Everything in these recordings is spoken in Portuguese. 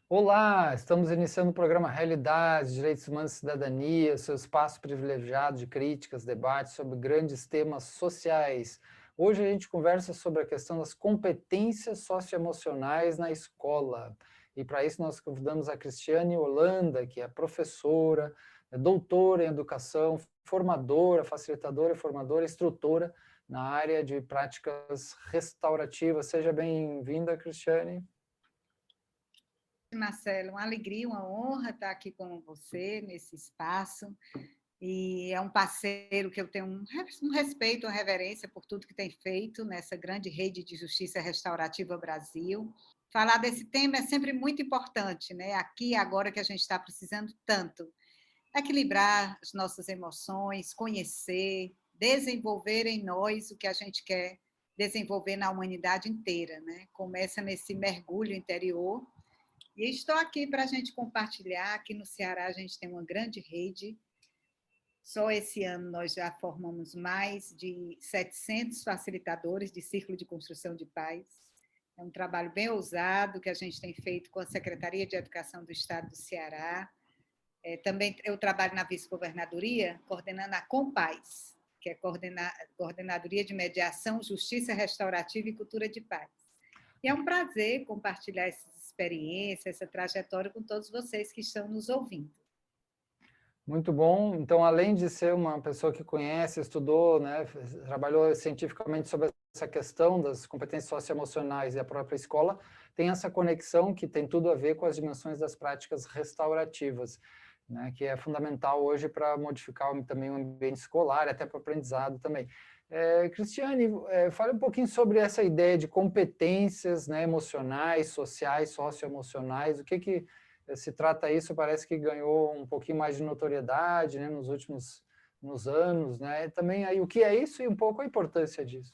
Olá, estamos iniciando o programa Realidades, Direitos Humanos e Cidadania, seu espaço privilegiado de críticas, debates sobre grandes temas sociais. Hoje a gente conversa sobre a questão das competências socioemocionais na escola. E para isso nós convidamos a Cristiane Holanda, que é professora, é doutora em educação, formadora, facilitadora e formadora, instrutora na área de práticas restaurativas. Seja bem-vinda, Cristiane. Marcelo, uma alegria, uma honra estar aqui com você nesse espaço, e é um parceiro que eu tenho um respeito, uma reverência por tudo que tem feito nessa grande rede de justiça restaurativa Brasil. Falar desse tema é sempre muito importante, né? Aqui e agora que a gente está precisando tanto equilibrar as nossas emoções, conhecer, desenvolver em nós o que a gente quer desenvolver na humanidade inteira, né? Começa nesse mergulho interior. E estou aqui para a gente compartilhar. Aqui no Ceará a gente tem uma grande rede. Só esse ano nós já formamos mais de 700 facilitadores de Círculo de Construção de Paz. É um trabalho bem ousado que a gente tem feito com a Secretaria de Educação do Estado do Ceará. Também eu trabalho na vice-governadoria, coordenando a Compaz, que é Coordenadoria de Mediação, Justiça Restaurativa e Cultura de Paz. E é um prazer compartilhar essas experiências, essa trajetória com todos vocês que estão nos ouvindo. Muito bom. Então, além de ser uma pessoa que conhece, estudou, né, trabalhou cientificamente sobre essa questão das competências socioemocionais e a própria escola, tem essa conexão que tem tudo a ver com as dimensões das práticas restaurativas, né, que é fundamental hoje para modificar também o ambiente escolar, até para o aprendizado também. Cristiane, fale um pouquinho sobre essa ideia de competências, né, emocionais, sociais, socioemocionais. O que se trata isso? Parece que ganhou um pouquinho mais de notoriedade, né, nos anos, né? Também aí o que é isso e um pouco a importância disso.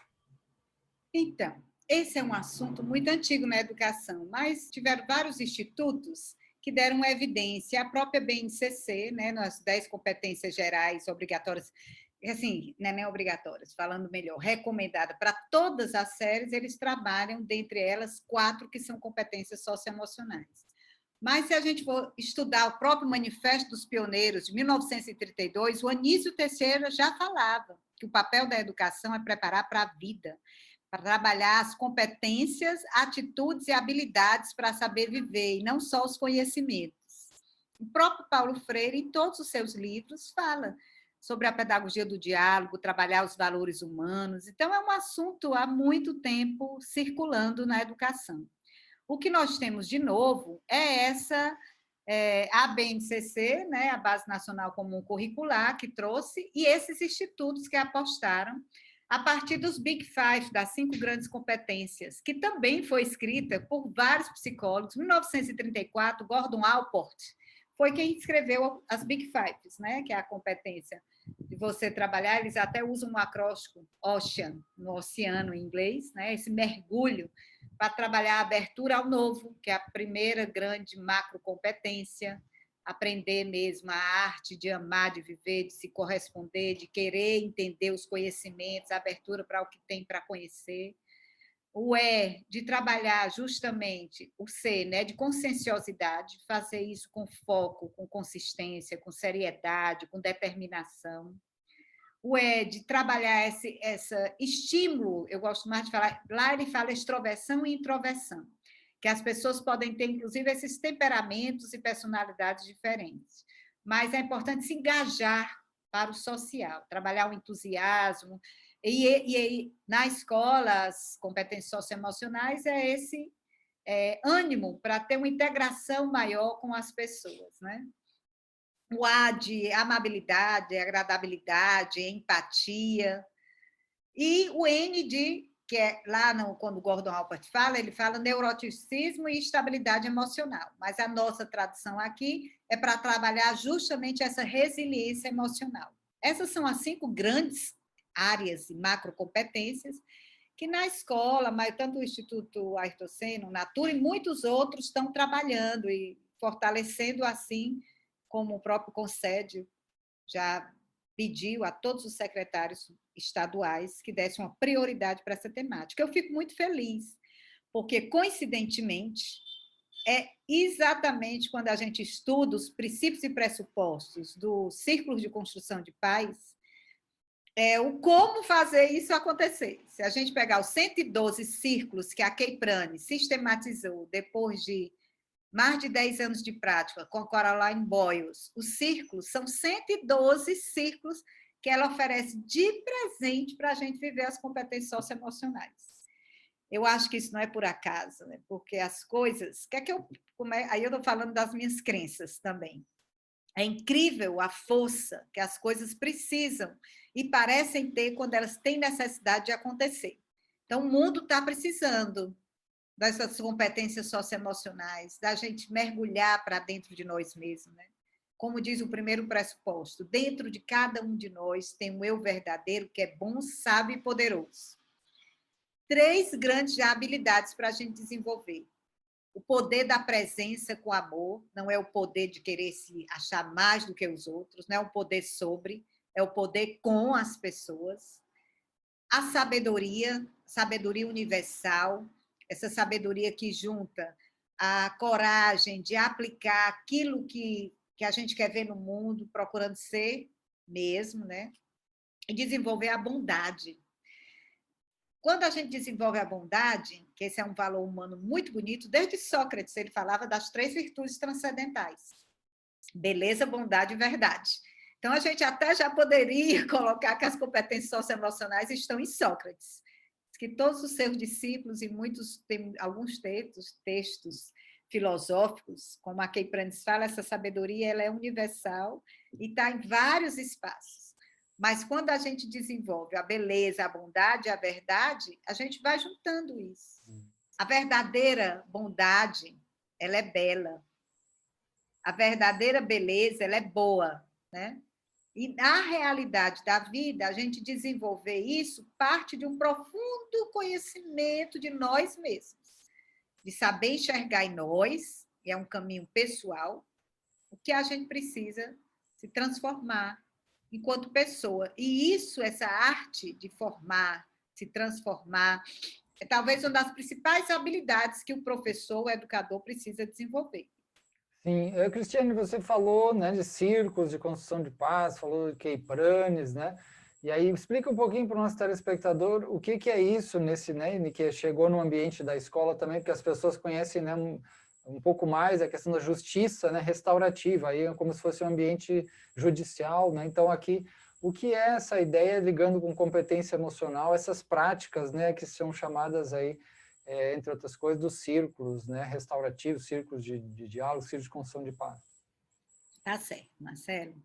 Então, esse é um assunto muito antigo na educação, mas tiveram vários institutos que deram evidência. A própria BNCC, né, nas 10 competências gerais obrigatórias, assim, não é nem obrigatórias, falando melhor, recomendada para todas as séries, eles trabalham, dentre elas, 4 que são competências socioemocionais. Mas, se a gente for estudar o próprio Manifesto dos Pioneiros, de 1932, o Anísio Teixeira já falava que o papel da educação é preparar para a vida, para trabalhar as competências, atitudes e habilidades para saber viver, e não só os conhecimentos. O próprio Paulo Freire, em todos os seus livros, fala sobre a pedagogia do diálogo, trabalhar os valores humanos. Então, é um assunto há muito tempo circulando na educação. O que nós temos de novo é a BNCC, né, a Base Nacional Comum Curricular, que trouxe, e esses institutos que apostaram a partir dos Big Five, das 5 grandes competências, que também foi escrita por vários psicólogos. Em 1934, Gordon Allport foi quem escreveu as Big Fives, né, que é a competência de você trabalhar. Eles até usam um acróstico, OCEAN, no oceano em inglês, né, esse mergulho, para trabalhar a abertura ao novo, que é a primeira grande macrocompetência, aprender mesmo a arte de amar, de viver, de se corresponder, de querer entender os conhecimentos, a abertura para o que tem para conhecer. O E, de trabalhar justamente o C, né, de conscienciosidade, fazer isso com foco, com consistência, com seriedade, com determinação. O E, de trabalhar esse estímulo, eu gosto mais de falar, lá ele fala extroversão e introversão, que as pessoas podem ter, inclusive, esses temperamentos e personalidades diferentes. Mas é importante se engajar para o social, trabalhar o entusiasmo. E na escola, as competências socioemocionais é esse ânimo para ter uma integração maior com as pessoas, né? O A de amabilidade, agradabilidade, empatia. E o N de que é lá quando o Gordon Halbert fala, ele fala neuroticismo e estabilidade emocional, mas a nossa tradução aqui é para trabalhar justamente essa resiliência emocional. Essas são as 5 grandes áreas e macrocompetências que na escola, mas tanto o Instituto Ayrton Senna, o Natura e muitos outros estão trabalhando e fortalecendo assim, como o próprio Conselho já pediu a todos os secretários estaduais que dessem uma prioridade para essa temática. Eu fico muito feliz, porque, coincidentemente, é exatamente quando a gente estuda os princípios e pressupostos do Círculo de Construção de Paz, o como fazer isso acontecer. Se a gente pegar os 112 círculos que a Kay Prane sistematizou depois de mais de 10 anos de prática com a Caroline Boyles, os círculos são 112 círculos que ela oferece de presente para a gente viver as competências socioemocionais. Eu acho que isso não é por acaso, né? Porque as coisas... Aí eu estou falando das minhas crenças também. É incrível a força que as coisas precisam e parecem ter quando elas têm necessidade de acontecer. Então, o mundo está precisando dessas competências socioemocionais, da gente mergulhar para dentro de nós mesmos, né? Como diz o primeiro pressuposto, dentro de cada um de nós tem um eu verdadeiro que é bom, sábio e poderoso. 3 grandes habilidades para a gente desenvolver. O poder da presença com amor, não é o poder de querer se achar mais do que os outros, não é o poder sobre, é o poder com as pessoas. A sabedoria universal, essa sabedoria que junta a coragem de aplicar aquilo que a gente quer ver no mundo, procurando ser mesmo, né? E desenvolver a bondade. Quando a gente desenvolve a bondade, que esse é um valor humano muito bonito, desde Sócrates ele falava das 3 virtudes transcendentais: beleza, bondade e verdade. Então, a gente até já poderia colocar que as competências socioemocionais estão em Sócrates, que todos os seus discípulos, e muitos, tem alguns textos filosóficos, como a Kay Prane fala, essa sabedoria ela é universal e está em vários espaços. Mas quando a gente desenvolve a beleza, a bondade, a verdade, a gente vai juntando isso. A verdadeira bondade, ela é bela. A verdadeira beleza, ela é boa, né? E na realidade da vida, a gente desenvolver isso parte de um profundo conhecimento de nós mesmos, de saber enxergar em nós, e é um caminho pessoal, o que a gente precisa se transformar enquanto pessoa. E isso, essa arte de formar, se transformar, é talvez uma das principais habilidades que o professor, o educador, precisa desenvolver. Sim, Cristiane, você falou, né, de círculos de construção de paz, falou de Kay Prane, né? E aí explica um pouquinho para o nosso telespectador o que é isso nesse, né, que chegou no ambiente da escola também, porque as pessoas conhecem, né, um pouco mais a questão da justiça, né, restaurativa, aí é como se fosse um ambiente judicial, né? Então aqui o que é essa ideia ligando com competência emocional, essas práticas, né, que são chamadas aí entre outras coisas, dos círculos, né, restaurativos, círculos de diálogo, círculos de construção de paz. Tá certo, Marcelo.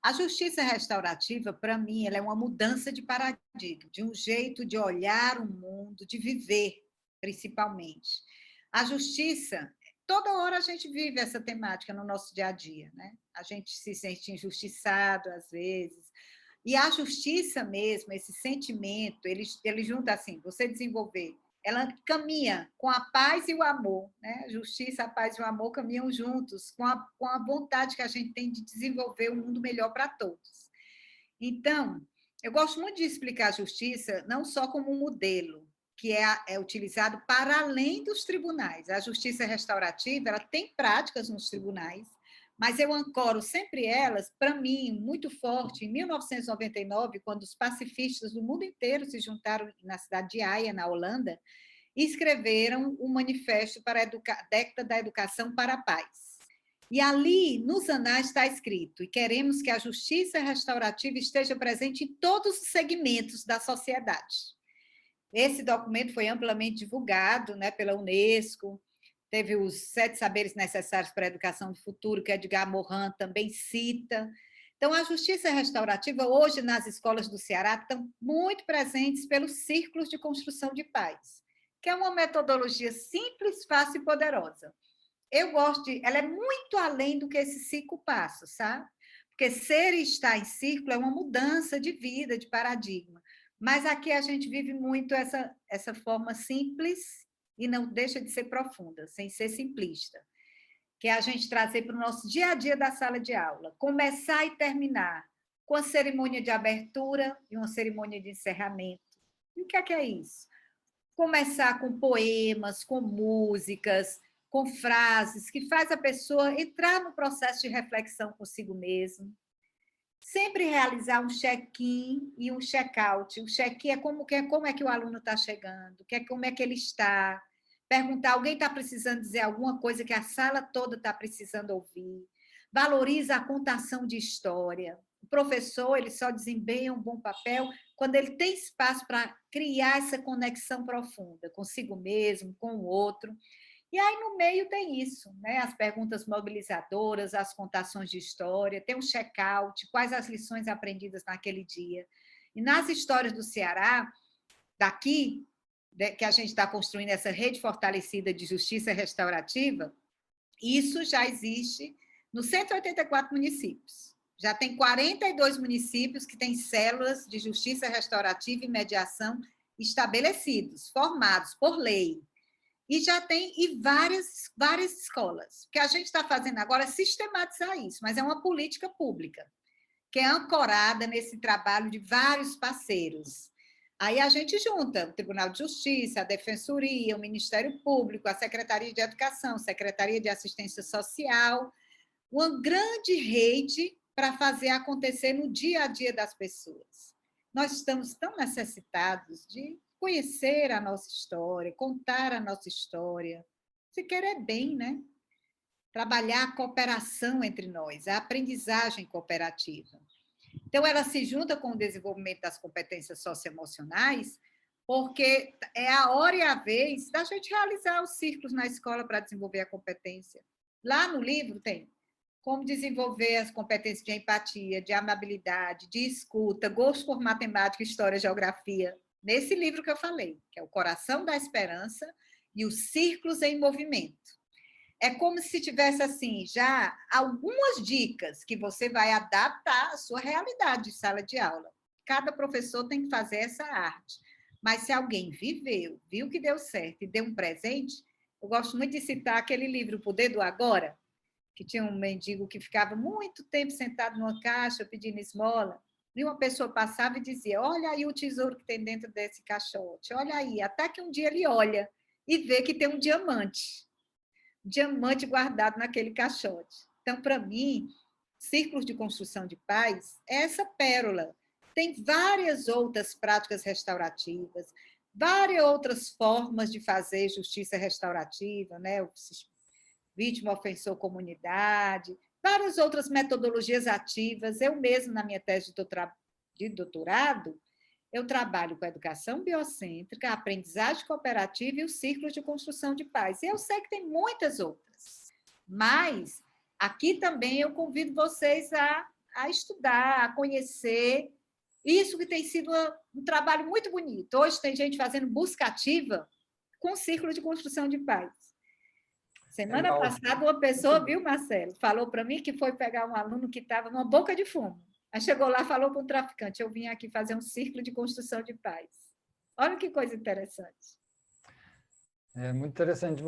A justiça restaurativa, para mim, ela é uma mudança de paradigma, de um jeito de olhar o mundo, de viver, principalmente. A justiça, toda hora a gente vive essa temática no nosso dia a dia, né? A gente se sente injustiçado, às vezes. E a justiça mesmo, esse sentimento, ele junta assim, você desenvolver, ela caminha com a paz e o amor, né? A justiça, a paz e o amor caminham juntos, com a vontade que a gente tem de desenvolver um mundo melhor para todos. Então, eu gosto muito de explicar a justiça não só como um modelo, que é utilizado para além dos tribunais. A justiça restaurativa, ela tem práticas nos tribunais, mas eu ancoro sempre elas, para mim, muito forte, em 1999, quando os pacifistas do mundo inteiro se juntaram na cidade de Haia, na Holanda, e escreveram um manifesto para a década da educação para a paz. E ali, nos anais, está escrito: e queremos que a justiça restaurativa esteja presente em todos os segmentos da sociedade. Esse documento foi amplamente divulgado, né, pela Unesco, teve os 7 saberes necessários para a educação do futuro, que Edgar Morin também cita. Então, a justiça restaurativa, hoje, nas escolas do Ceará, estão muito presentes pelos círculos de construção de paz, que é uma metodologia simples, fácil e poderosa. Eu gosto ela é muito além do que esses 5 passos, sabe? Porque ser e estar em círculo é uma mudança de vida, de paradigma. Mas aqui a gente vive muito essa forma simples e não deixa de ser profunda, sem ser simplista, que é a gente trazer para o nosso dia a dia da sala de aula, começar e terminar com a cerimônia de abertura e uma cerimônia de encerramento. E o que é isso? Começar com poemas, com músicas, com frases que faz a pessoa entrar no processo de reflexão consigo mesmo. Sempre realizar um check-in e um check-out. O check-in é como é que o aluno está chegando, como é que ele está. Perguntar, alguém está precisando dizer alguma coisa que a sala toda está precisando ouvir. Valoriza a contação de história. O professor, ele só desempenha um bom papel quando ele tem espaço para criar essa conexão profunda consigo mesmo, com o outro. E aí, no meio, tem isso, né? As perguntas mobilizadoras, as contações de história, tem um check-out, quais as lições aprendidas naquele dia. E nas histórias do Ceará, daqui, que a gente está construindo essa rede fortalecida de justiça restaurativa, isso já existe nos 184 municípios. Já tem 42 municípios que têm células de justiça restaurativa e mediação estabelecidos, formados por lei. E já tem várias escolas. O que a gente está fazendo agora é sistematizar isso, mas é uma política pública, que é ancorada nesse trabalho de vários parceiros. Aí a gente junta o Tribunal de Justiça, a Defensoria, o Ministério Público, a Secretaria de Educação, a Secretaria de Assistência Social, uma grande rede para fazer acontecer no dia a dia das pessoas. Nós estamos tão necessitados de conhecer a nossa história, contar a nossa história, se querer bem, né? Trabalhar a cooperação entre nós, a aprendizagem cooperativa. Então, ela se junta com o desenvolvimento das competências socioemocionais, porque é a hora e a vez da gente realizar os círculos na escola para desenvolver a competência. Lá no livro tem como desenvolver as competências de empatia, de amabilidade, de escuta, gosto por matemática, história, geografia. Nesse livro que eu falei, que é O Coração da Esperança e os Círculos em Movimento. É como se tivesse, assim, já algumas dicas que você vai adaptar à sua realidade de sala de aula. Cada professor tem que fazer essa arte. Mas se alguém viveu, viu que deu certo e deu um presente, eu gosto muito de citar aquele livro, O Poder do Agora, que tinha um mendigo que ficava muito tempo sentado numa caixa pedindo esmola, e uma pessoa passava e dizia, olha aí o tesouro que tem dentro desse caixote, olha aí, até que um dia ele olha e vê que tem um diamante guardado naquele caixote. Então, para mim, círculos de construção de paz é essa pérola. Tem várias outras práticas restaurativas, várias outras formas de fazer justiça restaurativa, né? O vítima, ofensor, comunidade, várias outras metodologias ativas. Eu mesmo, na minha tese de doutorado, eu trabalho com a educação biocêntrica, a aprendizagem cooperativa e os círculos de construção de paz. E eu sei que tem muitas outras, mas aqui também eu convido vocês a estudar, a conhecer. Isso que tem sido um trabalho muito bonito. Hoje tem gente fazendo busca ativa com círculo de construção de paz. Semana Legal. Passada, uma pessoa, viu, Marcelo, falou para mim que foi pegar um aluno que estava numa boca de fumo. Aí chegou lá e falou para o traficante, eu vim aqui fazer um círculo de construção de paz. Olha que coisa interessante. É muito interessante.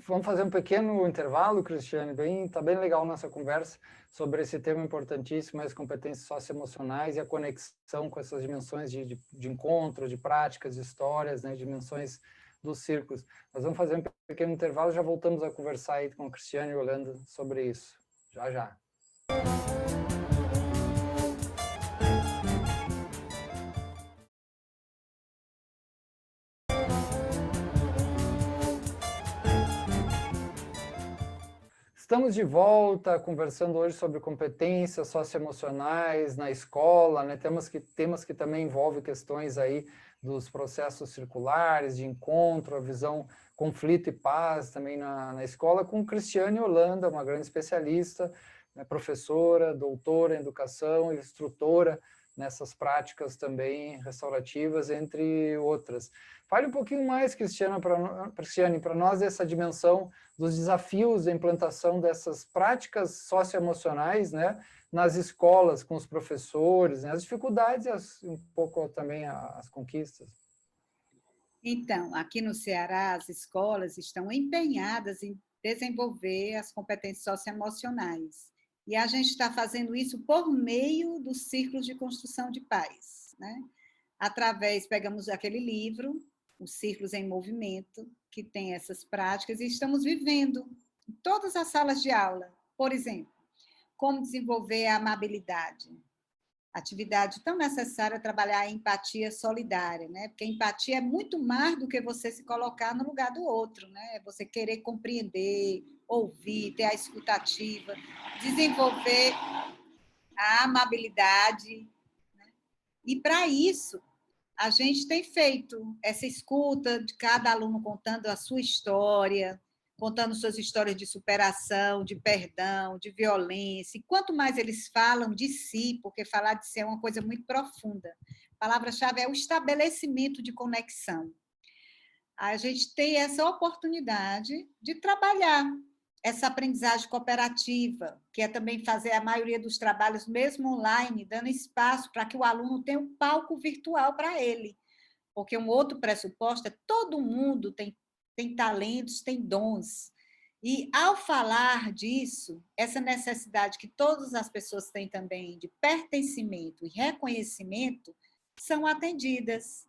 Vamos fazer um pequeno intervalo, Cristiane. Está bem legal nossa conversa sobre esse tema importantíssimo, as competências socioemocionais e a conexão com essas dimensões de encontro, de práticas, de histórias, né, dimensões dos círculos. Nós vamos fazer um pequeno intervalo e já voltamos a conversar aí com a Cristiane e Holanda sobre isso. Já, já. Estamos de volta, conversando hoje sobre competências socioemocionais na escola, né? Temas que também envolvem questões aí dos processos circulares, de encontro, a visão conflito e paz também na escola, com Cristiane Holanda, uma grande especialista, né, professora, doutora em educação, instrutora nessas práticas também restaurativas, entre outras. Fale um pouquinho mais, Cristiane, para nós dessa dimensão dos desafios da implantação dessas práticas socioemocionais, né, nas escolas, com os professores, né, as dificuldades e um pouco também as conquistas. Então, aqui no Ceará, as escolas estão empenhadas em desenvolver as competências socioemocionais. E a gente está fazendo isso por meio dos círculos de construção de paz, né? Pegamos aquele livro, Os Círculos em Movimento, que tem essas práticas, e estamos vivendo em todas as salas de aula. Por exemplo, como desenvolver a amabilidade. Atividade tão necessária trabalhar a empatia solidária, né? Porque empatia é muito mais do que você se colocar no lugar do outro, né? É você querer compreender, ouvir, ter a escutativa, desenvolver a amabilidade, né? E para isso, a gente tem feito essa escuta de cada aluno contando a sua história, contando suas histórias de superação, de perdão, de violência. E quanto mais eles falam de si, porque falar de si é uma coisa muito profunda. A palavra-chave é o estabelecimento de conexão. A gente tem essa oportunidade de trabalhar essa aprendizagem cooperativa, que é também fazer a maioria dos trabalhos mesmo online, dando espaço para que o aluno tenha um palco virtual para ele. Porque um outro pressuposto é todo mundo tem talentos, tem dons. E, ao falar disso, essa necessidade que todas as pessoas têm também de pertencimento e reconhecimento são atendidas.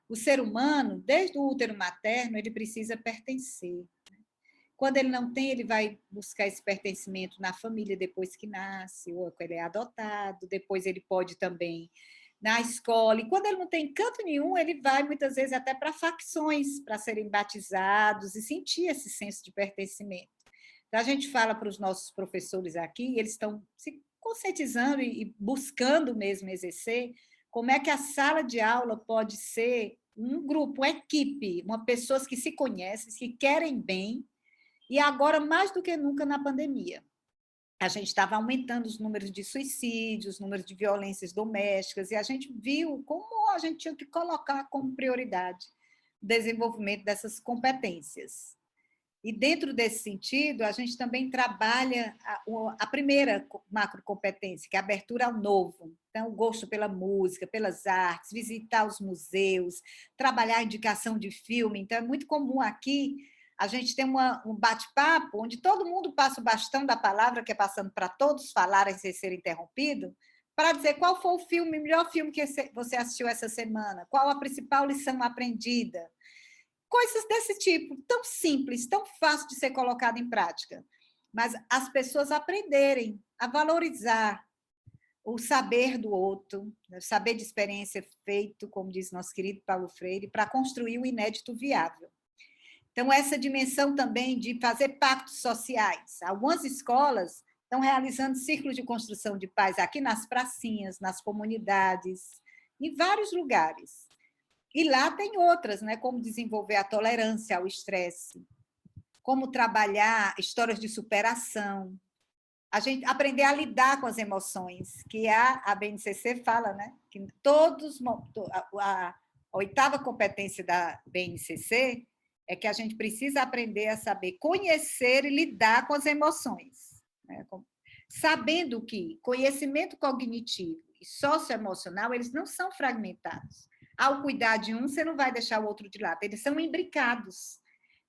O ser humano, desde o útero materno, ele precisa pertencer. Quando ele não tem, ele vai buscar esse pertencimento na família depois que nasce, ou quando ele é adotado, depois ele pode também na escola, e quando ele não tem canto nenhum, ele vai muitas vezes até para facções, para serem batizados e sentir esse senso de pertencimento. Então, a gente fala para os nossos professores aqui, eles estão se conscientizando e buscando mesmo exercer, como é que a sala de aula pode ser um grupo, uma equipe, pessoas que se conhecem, que querem bem, e agora mais do que nunca na pandemia. A gente estava aumentando os números de suicídios, os números de violências domésticas, e a gente viu como a gente tinha que colocar como prioridade o desenvolvimento dessas competências. E dentro desse sentido, a gente também trabalha a primeira macrocompetência, que é a abertura ao novo. Então, o gosto pela música, pelas artes, visitar os museus, trabalhar a indicação de filme. Então, é muito comum aqui a gente tem um bate-papo onde todo mundo passa o bastão da palavra, que é passando para todos falarem sem ser interrompido, para dizer qual foi o melhor filme que você assistiu essa semana, qual a principal lição aprendida. Coisas desse tipo, tão simples, tão fácil de ser colocado em prática. Mas as pessoas aprenderem a valorizar o saber do outro, o saber de experiência feito, como diz nosso querido Paulo Freire, para construir o inédito viável. Então, essa dimensão também de fazer pactos sociais. Algumas escolas estão realizando círculos de construção de paz aqui nas pracinhas, nas comunidades, em vários lugares. E lá tem outras, né? Como desenvolver a tolerância ao estresse, como trabalhar histórias de superação, a gente aprender a lidar com as emoções, que a BNCC fala, né? Que a oitava competência da BNCC é que a gente precisa aprender a saber conhecer e lidar com as emoções, né? Sabendo que conhecimento cognitivo e socioemocional, eles não são fragmentados. Ao cuidar de um, você não vai deixar o outro de lado, eles são imbricados.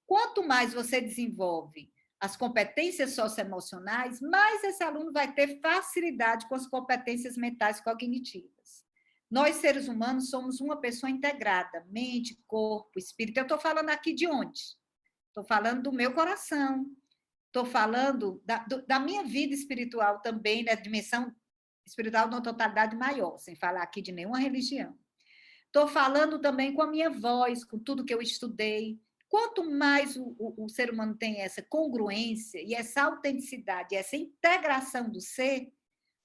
Quanto mais você desenvolve as competências socioemocionais, mais esse aluno vai ter facilidade com as competências mentais cognitivas. Nós, seres humanos, somos uma pessoa integrada, mente, corpo, espírito. Eu estou falando aqui de onde? Estou falando do meu coração, estou falando da minha vida espiritual também, da dimensão espiritual de uma totalidade maior, sem falar aqui de nenhuma religião. Estou falando também com a minha voz, com tudo que eu estudei. Quanto mais o ser humano tem essa congruência e essa autenticidade, essa integração do ser,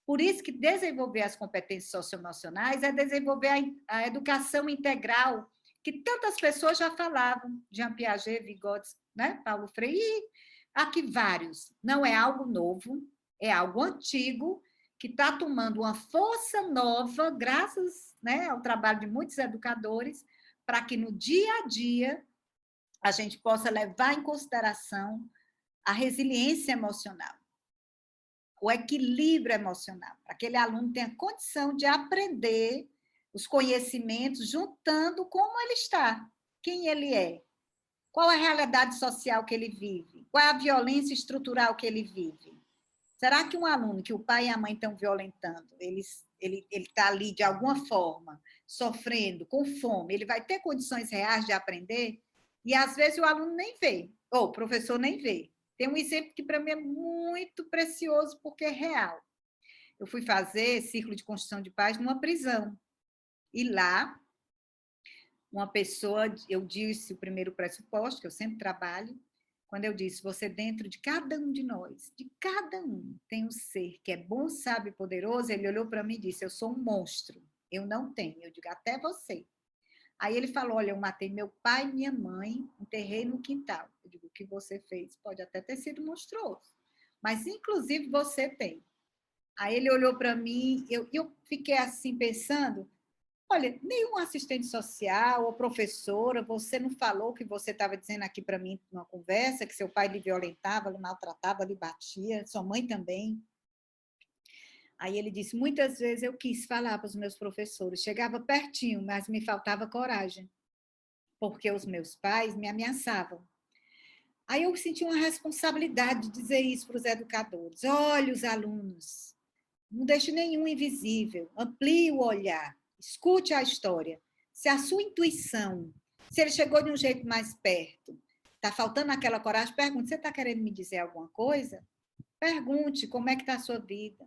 por isso que desenvolver as competências socioemocionais é desenvolver a educação integral, que tantas pessoas já falavam, Jean Piaget, Vygotsky, né? Paulo Freire, e aqui vários. Não é algo novo, É algo antigo que está tomando uma força nova, graças, né, ao trabalho de muitos educadores, para que no dia a dia a gente possa levar em consideração a resiliência emocional, o equilíbrio emocional, para que aquele aluno tenha condição de aprender os conhecimentos, juntando como ele está, quem ele é, qual a realidade social que ele vive, qual é a violência estrutural que ele vive. Será que um aluno que o pai e a mãe estão violentando, ele está ali de alguma forma, sofrendo, com fome, ele vai ter condições reais de aprender? E às vezes o aluno nem vê, ou o professor nem vê. Tem um exemplo que para mim é muito precioso, porque é real. Eu fui fazer círculo de construção de paz numa prisão. E lá, uma pessoa, eu disse o primeiro pressuposto, que eu sempre trabalho, quando eu disse, você dentro de cada um de nós, de cada um, tem um ser que é bom, sábio e poderoso, ele olhou para mim e disse, eu sou um monstro, eu não tenho. Eu digo, até você. Aí ele falou, olha, eu matei meu pai e minha mãe, enterrei no quintal. Eu digo, o que você fez pode até ter sido monstruoso, mas inclusive você tem. Aí ele olhou para mim, eu fiquei assim pensando, olha, nenhum assistente social ou professora, você não falou o que você estava dizendo aqui para mim numa conversa, que seu pai lhe violentava, lhe maltratava, lhe batia, sua mãe também. Aí ele disse, muitas vezes eu quis falar para os meus professores, chegava pertinho, mas me faltava coragem, porque os meus pais me ameaçavam. Aí eu senti uma responsabilidade de dizer isso para os educadores. Olha os alunos, não deixe nenhum invisível, amplie o olhar, escute a história. Se a sua intuição, se ele chegou de um jeito mais perto, está faltando aquela coragem, pergunte, você está querendo me dizer alguma coisa? Pergunte como é que está a sua vida,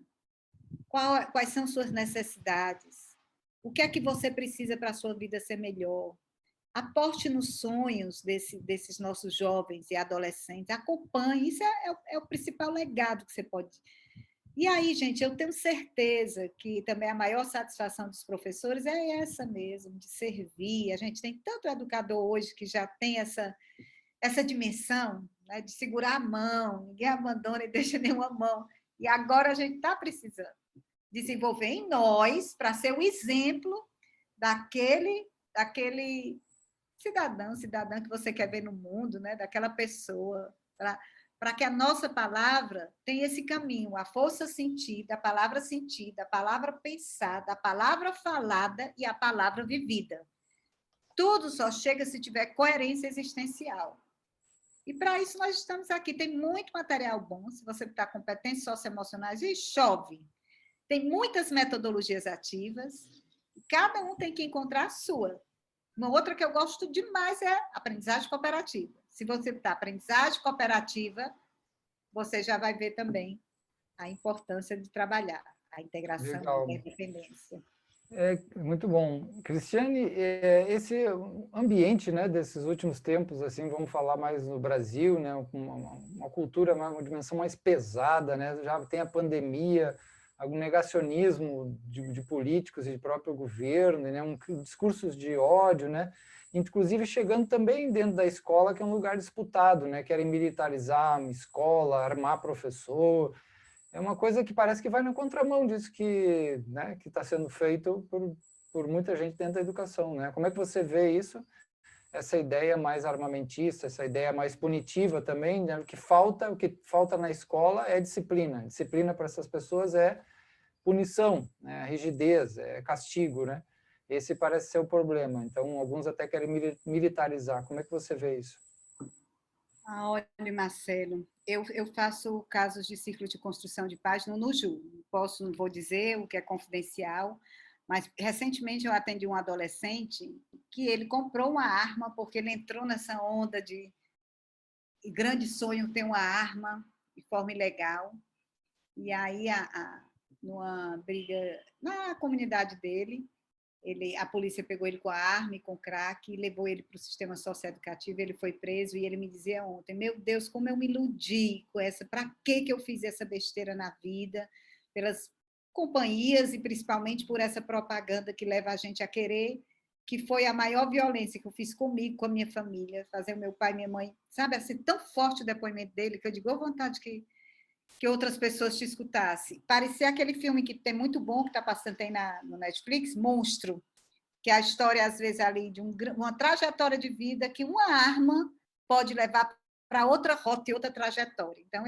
quais são suas necessidades, o que é que você precisa para a sua vida ser melhor. Aporte nos sonhos desses nossos jovens e adolescentes, acompanhe, isso é o principal legado que você pode. E aí, gente, eu tenho certeza que também a maior satisfação dos professores é essa mesmo, de servir. A gente tem tanto educador hoje que já tem essa dimensão, né, de segurar a mão, ninguém abandona e deixa nenhuma mão. E agora a gente está precisando desenvolver em nós para ser o exemplo daquele cidadã que você quer ver no mundo, né, daquela pessoa, para que a nossa palavra tenha esse caminho, a força sentida, a palavra pensada, a palavra falada e a palavra vivida. Tudo só chega se tiver coerência existencial. E para isso nós estamos aqui. Tem muito material bom, se você está competências socioemocionais, e chove. Tem muitas metodologias ativas, e cada um tem que encontrar a sua. Uma outra que eu gosto demais é aprendizagem cooperativa. Se você está aprendizagem cooperativa, você já vai ver também a importância de trabalhar a integração e a Legal. interdependência. É muito bom. Cristiane, esse ambiente, né, desses últimos tempos, assim, vamos falar mais no Brasil, né, uma cultura, uma dimensão mais pesada, né, já tem a pandemia, algum negacionismo de políticos e de próprio governo, né, discursos de ódio, né, inclusive chegando também dentro da escola, que é um lugar disputado, né, querem militarizar a escola, armar professor. É uma coisa que parece que vai na contramão disso que, né, que está sendo feito por muita gente dentro da educação, né? Como é que você vê isso? Essa ideia mais armamentista, essa ideia mais punitiva também, né? O que falta na escola é disciplina. Disciplina para essas pessoas é punição, né? Rigidez, é castigo, né? Esse parece ser o problema. Então, alguns até querem militarizar. Como é que você vê isso? Olha, Marcelo, eu faço casos de ciclo de construção de paz no NUJU. Não vou dizer o que é confidencial, mas recentemente eu atendi um adolescente que ele comprou uma arma porque ele entrou nessa onda de grande sonho ter uma arma de forma ilegal. E aí, numa briga na comunidade dele, a polícia pegou ele com a arma e com crack e levou ele para o sistema socioeducativo, ele foi preso e ele me dizia ontem, meu Deus, como eu me iludi com essa, para que eu fiz essa besteira na vida, pelas companhias e principalmente por essa propaganda que leva a gente a querer, que foi a maior violência que eu fiz comigo, com a minha família, fazer o meu pai e minha mãe, sabe, assim, tão forte o depoimento dele, que eu digo, vontade que que outras pessoas te escutassem. Parecia aquele filme que tem muito bom, que está passando aí no Netflix, Monstro, que é a história, às vezes, ali de uma trajetória de vida que uma arma pode levar para outra rota e outra trajetória. Então,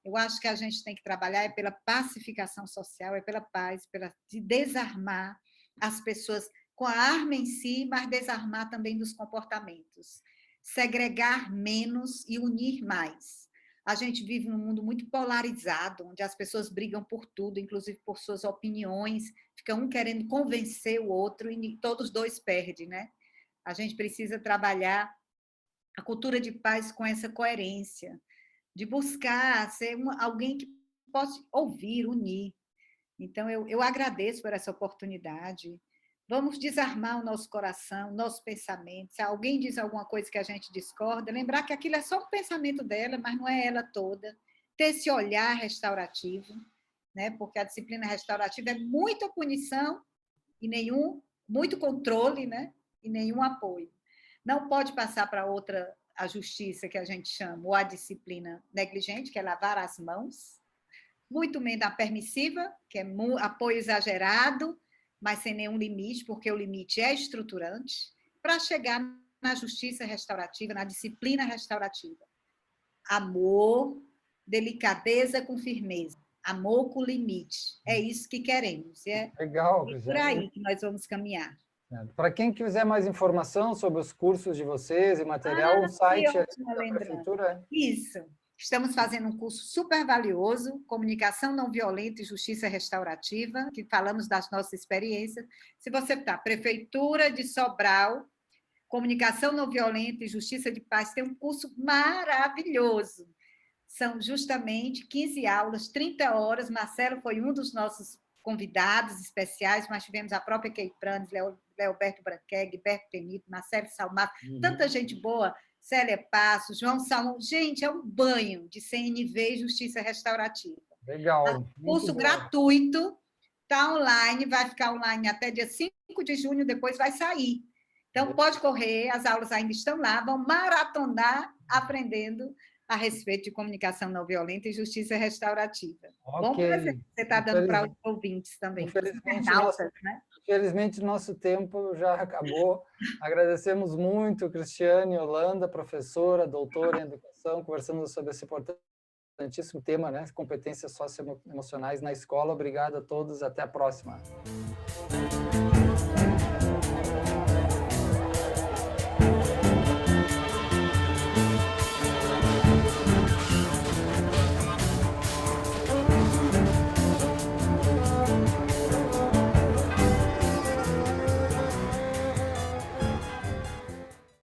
eu acho que a gente tem que trabalhar é pela pacificação social, é pela paz, de desarmar as pessoas com a arma em si, mas desarmar também dos comportamentos. Segregar menos e unir mais. A gente vive num mundo muito polarizado, onde as pessoas brigam por tudo, inclusive por suas opiniões, fica um querendo convencer o outro e todos dois perdem, né? A gente precisa trabalhar a cultura de paz com essa coerência, de buscar ser alguém que possa ouvir, unir. Então, eu agradeço por essa oportunidade. Vamos desarmar o nosso coração, o nosso pensamento. Se alguém diz alguma coisa que a gente discorda, lembrar que aquilo é só um pensamento dela, mas não é ela toda. Ter esse olhar restaurativo, né? Porque a disciplina restaurativa é muita punição e muito controle, né? E nenhum apoio. Não pode passar para outra a justiça, que a gente chama, ou a disciplina negligente, que é lavar as mãos, muito menos a permissiva, que é apoio exagerado, mas sem nenhum limite, porque o limite é estruturante, para chegar na justiça restaurativa, na disciplina restaurativa. Amor, delicadeza com firmeza, amor com limite. É isso que queremos. Legal, por aí que nós vamos caminhar. Para quem quiser mais informação sobre os cursos de vocês e material, o site da Prefeitura. Isso. Estamos fazendo um curso super valioso, Comunicação Não Violenta e Justiça Restaurativa, que falamos das nossas experiências. Se você está, Prefeitura de Sobral, Comunicação Não Violenta e Justiça de Paz, tem um curso maravilhoso. São justamente 15 aulas, 30 horas. Marcelo foi um dos nossos convidados especiais, mas tivemos a própria Kay Pranes, Leoberto Branqueg, Berto Benito, Marcelo Salmato, tanta gente boa, Célia Passos, João Salmão. Gente, é um banho de CNV e Justiça Restaurativa. Legal. Curso gratuito, está online, vai ficar online até dia 5 de junho, depois vai sair. Então, pode correr, as aulas ainda estão lá, vão maratonar aprendendo a respeito de comunicação não violenta e justiça restaurativa. Okay. Bom presente que você está dando para os ouvintes também. Infelizmente, nosso tempo já acabou. Agradecemos muito, Cristiane Holanda, professora, doutora em educação, conversando sobre esse importantíssimo tema, né? Competências socioemocionais na escola. Obrigado a todos, até a próxima.